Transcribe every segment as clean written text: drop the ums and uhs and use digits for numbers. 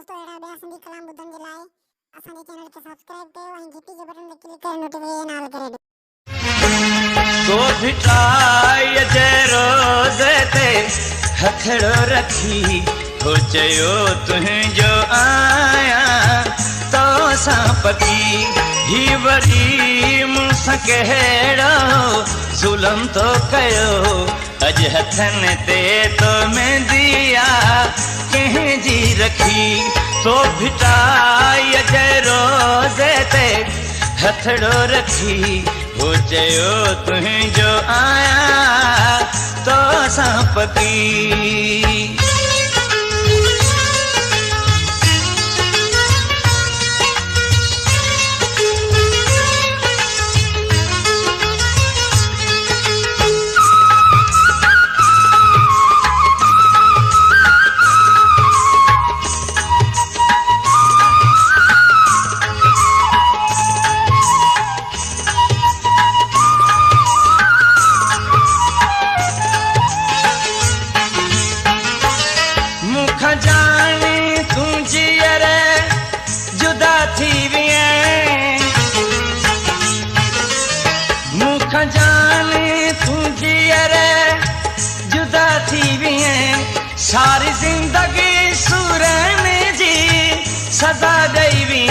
दोस्तों एड़ा बया सिंधी कलाम बुधन जे लाए असा जे चैनल के सब्सक्राइब कयो ऐं घंटी जे बटन ते क्लिक करे नोटिफिकेशन ऑल करे तो भिटाय जे रोज़े ते हथड़ो रखी हो चयो तुंहिंजो आया तो सां पकी ही वरी मूंसां कहिड़ो ज़ुल्म तो कयो अज हथन ते तो मेंदिया कंहिंजी रखी तो भिटाय जे रोज़े ते हथड़ो रखी हो चयो तुंहिंजो आया तो सां पकी सारी जिंदगी सूरने जी सजा दई भी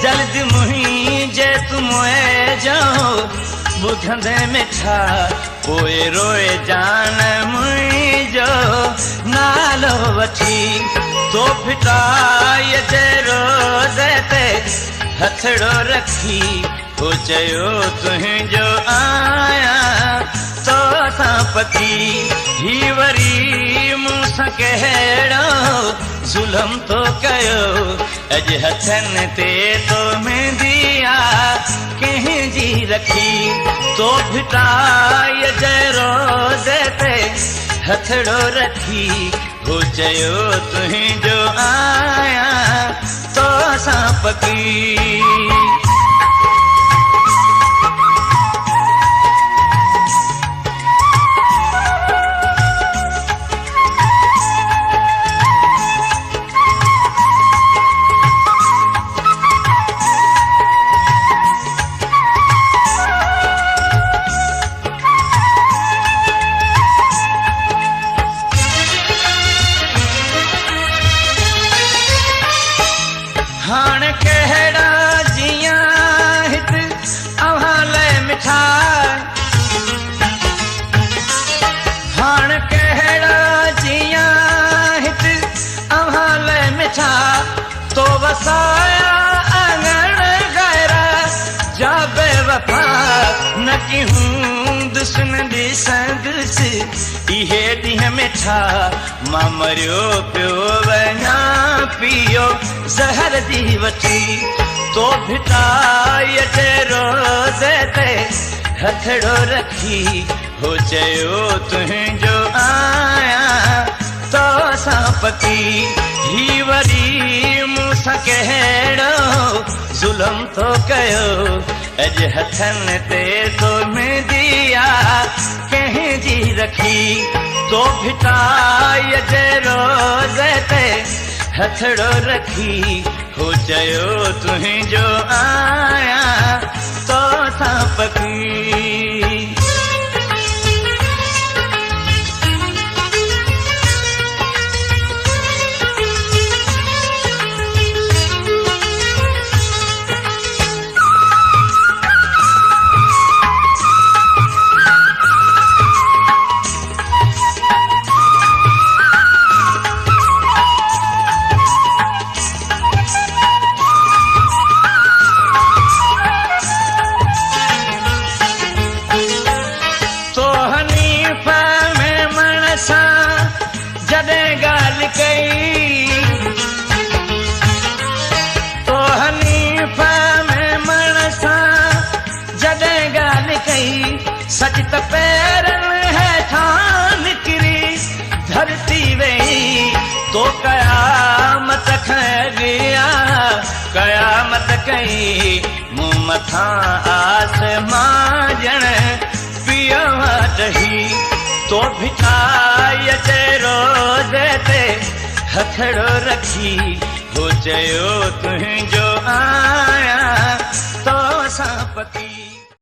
जल्द मुझे तुम जाओ बुधंदे मिठा पोए रोए जान मुझो नालो वठी तो भिटाय जे रोज़े ते हथड़ो रखी हो चयो तुंहिंजो आया तो सां पकी ही वरी मूंसां कहिड़ो ज़ुल्म तो कयो अज हथन ते तो मेंदिया कंहिंजी रखी तो भिटाय जे रोज़े ते हथड़ो रखी हो चयो तुंहिंजो आया तो सां पकी हाण कहिड़ा जिया हित अव्हां लाइ मिठा हाण कहिड़ा जिया हित अव्हां लाइ मिठा तो वसाया आंगण गैरा जा बेवफा न की हूं दुश्मन ॾिसंदुसि इहे ॾींहं मिठा मां मरियो पियो वञा पियो ज़हर दी वठी तो भिटाय जे रोज़े ते हथड़ो रखी हो चयो तुंहिंजो आया तो सां पकी ही वरी मूंसां कहिड़ो ज़ुल्म तो कयो अज हथन ते तो मेंदिया कंहिंजी रखी तो भिटाय जे रोज़े ते हथड़ो रखी हो चयो तुंहिंजो आया तो सां पकी सच त पैरन है ठान निकरी धरती वही तो कयामत खगिया कयामत कई मुँह मथा आसमां जण पियो दही तो भिटाय जे रोज़े ते हथड़ो रखी चयो तुंहिंजो आया तो असां पति।